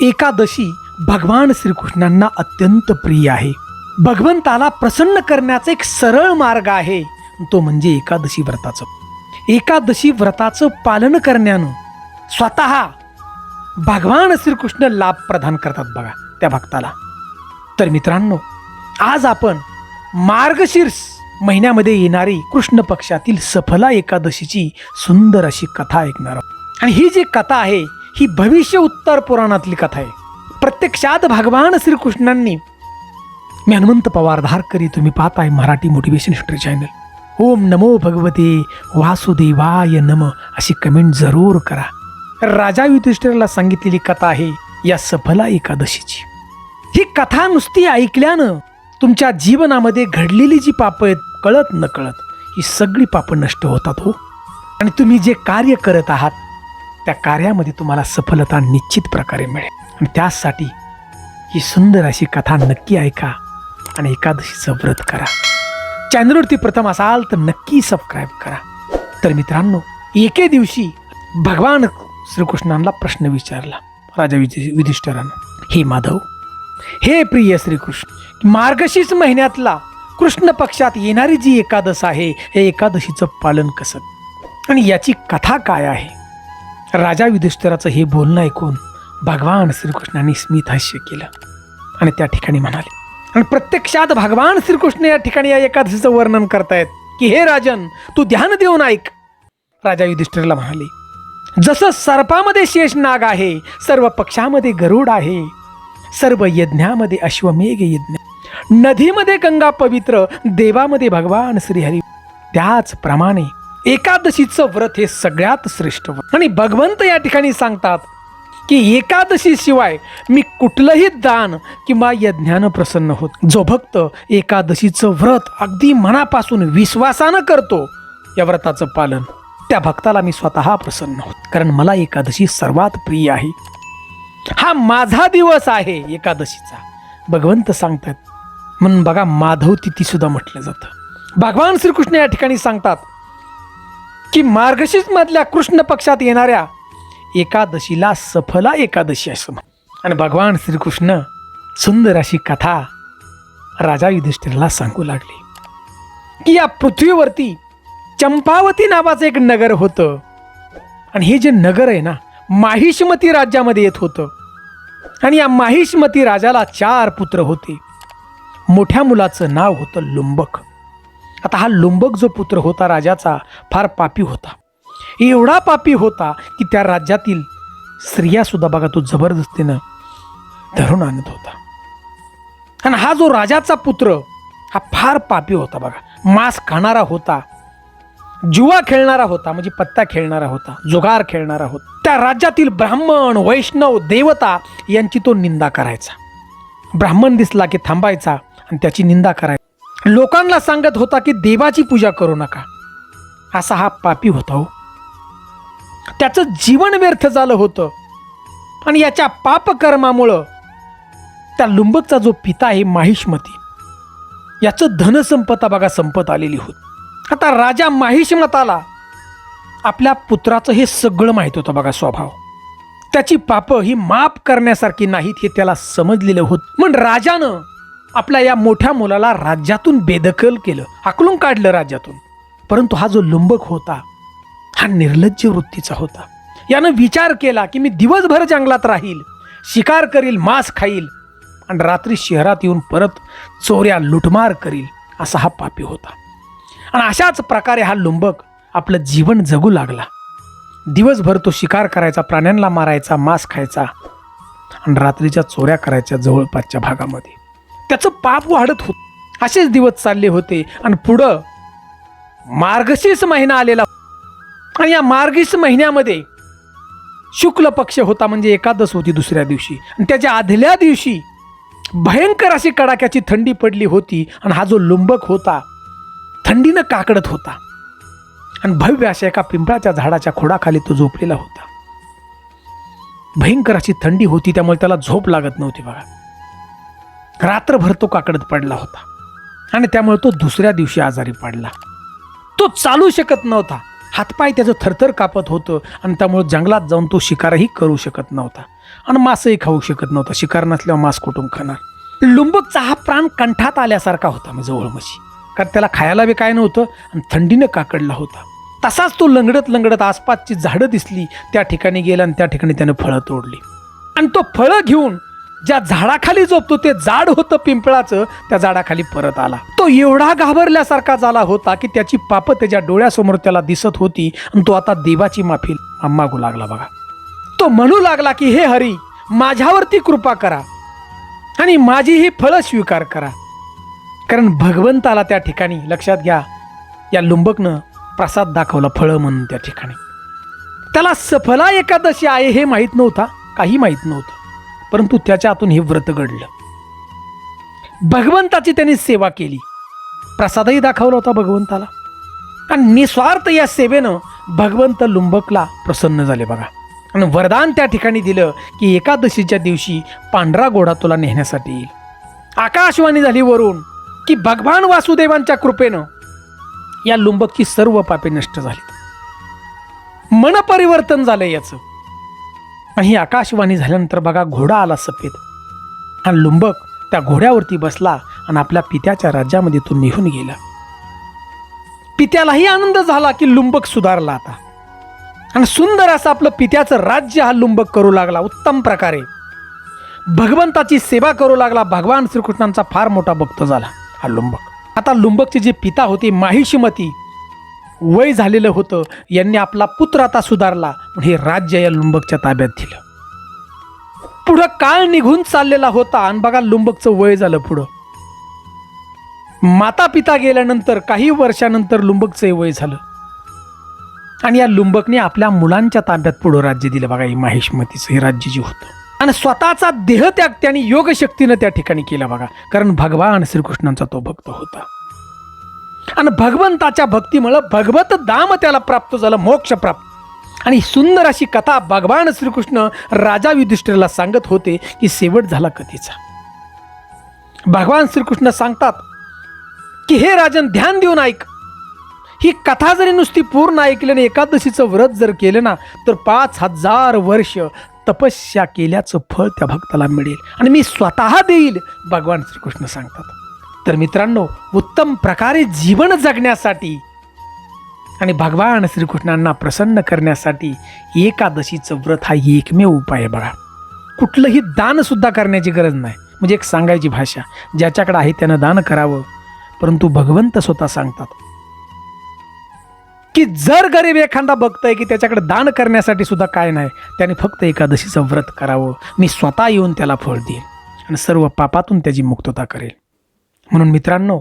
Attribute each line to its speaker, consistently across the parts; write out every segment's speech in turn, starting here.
Speaker 1: एकादशी भगवान श्रीकृष्णांना अत्यंत प्रिय आहे. भगवंताला प्रसन्न करण्याचा एक सरळ मार्ग आहे, तो म्हणजे एकादशी व्रताचं. एकादशी व्रताचं पालन करण्यानं स्वतः भगवान श्रीकृष्ण लाभ प्रदान करतात बघा त्या भक्ताला. तर मित्रांनो, आज आपण मार्गशीर्ष महिन्यामध्ये येणारी कृष्ण पक्षातील सफला एकादशीची सुंदर अशी कथा ऐकणार आहोत. आणि ही जी कथा आहे ही भविष्य उत्तर पुराणातली कथा आहे. प्रत्यक्षात भगवान श्रीकृष्णांनी, मी हनुमंत पवार धारकरी, तुम्ही पाहताय मराठी मोटिवेशन हिस्ट्री चॅनल. ओम नमो भगवते वासुदेवाय नम अशी कमेंट जरूर करा. राजा युधिष्ठिराला सांगितलेली कथा आहे या सफला एकादशीची. ही कथा नुसती ऐकल्यानं तुमच्या जीवनामध्ये घडलेली जी पापं आहेत, कळत न कळत ही सगळी पापं नष्ट होतात हो. आणि तुम्ही जे कार्य करत आहात त्या कार्यामध्ये तुम्हाला सफलता निश्चित प्रकारे मिळेल. आणि त्यासाठी ही सुंदर अशी कथा नक्की ऐका आणि एकादशीचं व्रत करा. चॅनलवरती प्रथम असाल तर नक्की सबस्क्राईब करा. तर मित्रांनो, एके दिवशी भगवान श्रीकृष्णांना प्रश्न विचारला राजा युधिष्ठिरानं. हे माधव, हे प्रिय श्रीकृष्ण, मार्गशीर्ष महिन्यातला कृष्ण पक्षात येणारी जी एकादश आहे, हे एकादशीचं पालन कसं आणि याची कथा काय आहे? राजा युधिष्ठिराचं हे बोलणं ऐकून भगवान श्रीकृष्णांनी स्मित हास्य केलं आणि त्या ठिकाणी म्हणाले. आणि प्रत्यक्षात भगवान श्रीकृष्ण या ठिकाणी या एकादशीचं वर्णन करतायत की हे राजन, तू ध्यान देऊन ऐक. राजा युधिष्ठिराला म्हणाले, जसं सर्पामध्ये शेषनाग आहे, सर्व पक्षामध्ये गरुड आहे, सर्व यज्ञामध्ये अश्वमेघ यज्ञ, नदीमध्ये गंगा पवित्र, देवामध्ये भगवान श्रीहरी, त्याचप्रमाणे एकादशीचं व्रत हे सगळ्यात श्रेष्ठ व्रत. आणि भगवंत या ठिकाणी सांगतात की एकादशी शिवाय मी कुठलंही दान किंवा यज्ञानं प्रसन्न होत. जो भक्त एकादशीचं व्रत अगदी मनापासून विश्वासानं करतो या व्रताचं पालन, त्या भक्ताला मी स्वतः प्रसन्न होत, कारण मला एकादशी सर्वात प्रिय आहे. हा माझा दिवस आहे एकादशीचा, भगवंत सांगतात. म्हणून बघा, माधव तिथी सुद्धा म्हटलं जातं. भगवान श्रीकृष्ण या ठिकाणी सांगतात की मार्गशीर्ष मधल्या कृष्ण पक्षात येणाऱ्या एकादशीला सफला एकादशी असं म्हण. आणि भगवान श्रीकृष्ण सुंदर अशी कथा राजा युधिष्ठिराला सांगू लागले की या पृथ्वीवरती चंपावती नावाचं एक नगर होतं. आणि हे जे नगर आहे ना, माहिष्मती राज्यामध्ये येत होतं. आणि या माहिष्मती राजाला 4 पुत्र होते. मोठ्या मुलाचं नाव होतं लुंबक. आता हा लुंबक जो पुत्र होता राजाचा, फार पापी होता. एवढा पापी होता की त्या राज्यातील स्त्रिया सुद्धा बघा तो जबरदस्तीनं धरून आणत होता. आणि हा जो राजाचा पुत्र हा फार पापी होता बघा. मांस खाणारा होता, जुवा खेळणारा होता, म्हणजे पत्ता खेळणारा होता, जुगार खेळणारा होता. त्या राज्यातील ब्राह्मण, वैष्णव, देवता यांची तो निंदा करायचा. ब्राह्मण दिसला की थांबायचा आणि त्याची निंदा करायचा. लोकांना सांगत होता की देवाची पूजा करू नका. असा हा पापी होता हो. त्याचं जीवन व्यर्थ झालं होतं. आणि याच्या पापकर्मामुळं त्या लुंबकचा जो पिता आहे माहिष्मती, याचं धनसंपदा बघा संपत आलेली होती. आता राजा माहिष्मताला आपल्या पुत्राचं हे सगळं माहीत होतं बघा स्वभाव. त्याची पापं ही माफ करण्यासारखी नाहीत हे त्याला समजलेलं होतं. म्हणून राजानं आपल्या या मोठ्या मुलाला राज्यातून बेदखल केलं, हाकलून काढलं राज्यातून. परंतु हा जो लुंबक होता हा निर्लज्ज वृत्तीचा होता. यानं विचार केला की मी दिवसभर जंगलात राहील, शिकार करील, मांस खाईल आणि रात्री शहरात येऊन परत चोऱ्या लुटमार करील. असा हा पापी होता. आणि अशाच प्रकारे हा लुंबक आपलं जीवन जगू लागला. दिवसभर तो शिकार करायचा, प्राण्यांना मारायचा, मांस खायचा आणि रात्रीच्या चोऱ्या करायच्या जवळपासच्या भागामध्ये. त्याचं पाप वाढत होतं. असेच दिवस चालले होते. आणि पुढं मार्गशीर्ष महिना आलेला. आणि या मार्गशीर्ष महिन्यामध्ये शुक्ल पक्ष होता, म्हणजे एकादश होती दुसऱ्या दिवशी. आणि त्याच्या आदल्या दिवशी भयंकर अशी कडाक्याची थंडी पडली होती. आणि हा जो लुंबक होता थंडीनं काकडत होता. आणि भव्य अशा एका पिंपळाच्या झाडाच्या खोडाखाली तो झोपलेला होता. भयंकर अशी थंडी होती, त्यामुळे त्याला झोप लागत नव्हती बघा. रात्रभर तो काकडत पडला होता. आणि त्यामुळे तो दुसऱ्या दिवशी आजारी पडला. तो चालू शकत नव्हता. हातपाय त्याचं थरथर कापत होतं. आणि त्यामुळे जंगलात जाऊन तो शिकारही करू शकत नव्हता. आणि मांसही खाऊ शकत नव्हता. शिकार नसल्यावर मांस कुठून खाणार. लुंबकचा हा प्राण कंठात आल्यासारखा होता मी जवळ म्हशी, कारण त्याला खायला बी काय नव्हतं आणि थंडीनं काकडला होता. तसाच तो लंगडत लंगडत आसपासची झाडं दिसली त्या ठिकाणी गेला आणि त्या ठिकाणी त्यानं फळं तोडली आणि तो फळं घेऊन ज्या झाडाखाली झोपतो ते झाड होतं पिंपळाचं, त्या झाडाखाली परत आला. तो एवढा घाबरल्यासारखा झाला होता की त्याची पापं त्याच्या डोळ्यासमोर त्याला दिसत होती आणि तो आता देवाची माफी मागू लागला. बघा, तो म्हणू लागला की हे हरी, माझ्यावरती कृपा करा आणि माझी ही फळं स्वीकार करा. कारण भगवंताला त्या ठिकाणी, लक्षात घ्या, या लुंबकनं प्रसाद दाखवला फळं म्हणून. त्या ठिकाणी त्याला सफला एकादशी आहे हे माहीत नव्हता, काही माहीत नव्हतं, परंतु त्याच्या हातून हे व्रत घडलं. भगवंताची त्यांनी सेवा केली, प्रसादही दाखवला होता भगवंताला आणि निस्वार्थ या सेवेनं भगवंत लुंबकला प्रसन्न झाले. बघा, आणि वरदान त्या ठिकाणी दिलं की एकादशीच्या दिवशी पांढरा घोडा तुला नेण्यासाठी येईल. आकाशवाणी झाली वरून की भगवान वासुदेवांच्या कृपेनं या लुंबकची सर्व पापे नष्ट झाली, मन परिवर्तन झालं याचं. आणि ही आकाशवाणी झाल्यानंतर बघा, घोडा आला सफेद आणि लुंबक त्या घोड्यावरती बसला आणि आपल्या पित्याच्या राज्यामध्ये तो निघून गेला. पित्यालाही आनंद झाला की लुंबक सुधारला आता आणि सुंदर असं आपलं पित्याचं राज्य हा लुंबक करू लागला. उत्तम प्रकारे भगवंताची सेवा करू लागला. भगवान श्रीकृष्णांचा फार मोठा भक्त झाला हा लुंबक. आता लुंबकचे जे पिता होते माहिष्मती, वय झालेलं होतं, यांनी आपला पुत्र आता सुधारला, पण हे राज्य या लुंबकच्या ताब्यात दिलं. पुढं काळ निघून चाललेला होता आणि बघा लुंबकचं वय झालं. पुढं माता पिता गेल्यानंतर काही वर्षानंतर लुंबकचं वय झालं आणि या लुंबकने आपल्या मुलांच्या ताब्यात पुढं राज्य दिलं. बघा, हे माहिष्मतीचं हे राज्य जे होतं आणि स्वतःचा देहत्याग त्याने योगशक्तीनं त्या ठिकाणी केला. बघा, कारण भगवान श्रीकृष्णांचा तो भक्त होता आणि भगवंताच्या भक्तीमुळे भगवत धाम त्याला प्राप्त झालं, मोक्ष प्राप्त. आणि सुंदर अशी कथा भगवान श्रीकृष्ण राजा युधिष्ठिरला सांगत होते की शेवट झाला कथेचा. भगवान श्रीकृष्ण सांगतात की हे राजन, ध्यान देऊन ऐक, ही कथा जरी नुसती पूर्ण ऐकली आणि एकादशीचं व्रत जर केलं ना तर 5000 वर्ष तपस्या केल्याचं फळ त्या भक्ताला मिळेल आणि मी स्वतः देईल, भगवान श्रीकृष्ण सांगतात. तर मित्रांनो, उत्तम प्रकारे जीवन जगण्यासाठी आणि भगवान श्रीकृष्णांना प्रसन्न करण्यासाठी एकादशीचं व्रत हा एकमेव उपाय आहे. बघा, कुठलंही दान सुद्धा करण्याची गरज नाही. म्हणजे एक सांगायची भाषा, ज्याच्याकडे आहे त्यानं दान करावं, परंतु भगवंत स्वतः सांगतात की जर गरीब एखादा बघतोय की त्याच्याकडे दान करण्यासाठी सुद्धा काय नाही, त्याने फक्त एकादशीचं व्रत करावं, मी स्वतः येऊन त्याला फळ देईन आणि सर्व पापातून त्याची मुक्तता करेल. म्हणून मित्रांनो,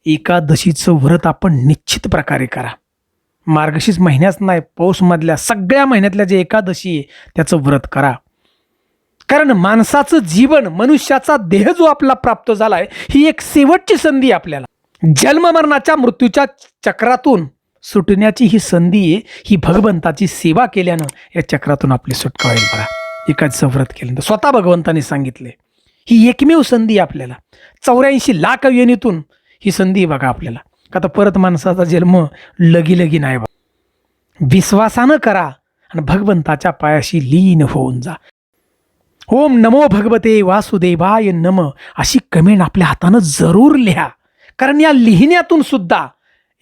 Speaker 1: एकादशीचं व्रत आपण निश्चित प्रकारे करा. मार्गशीर्ष महिन्याच नाही, पौषमधल्या सगळ्या महिन्यातल्या जे एकादशी आहे त्याचं व्रत करा. कारण माणसाचं जीवन, मनुष्याचा देह जो आपला प्राप्त झालाय, ही एक शेवटची संधी आपल्याला. जन्ममरणाच्या मृत्यूच्या चक्रातून सुटण्याची ही संधी आहे. ही भगवंताची सेवा केल्यानं या चक्रातून आपली सुटका होईल. बघा, एकादशीचं व्रत केल्यानंतर स्वतः भगवंताने सांगितले ही एकमेव संधी आपल्याला. 84 लाख योनीतून ही संधी बघा आपल्याला. का तर परत माणसाचा जन्म लगी नाही. विश्वासानं करा आणि भगवंताच्या पायाशी लीन होऊन जा. ओम नमो भगवते वासुदेवाय नम अशी कमेंट आपल्या हातानं जरूर लिहा, कारण या लिहिण्यातून सुद्धा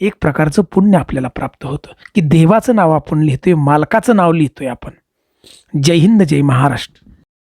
Speaker 1: एक प्रकारचं पुण्य आपल्याला प्राप्त होतं की देवाचं नाव आपण लिहितोय, मालकाचं नाव लिहितोय आपण. जय हिंद, जय महाराष्ट्र.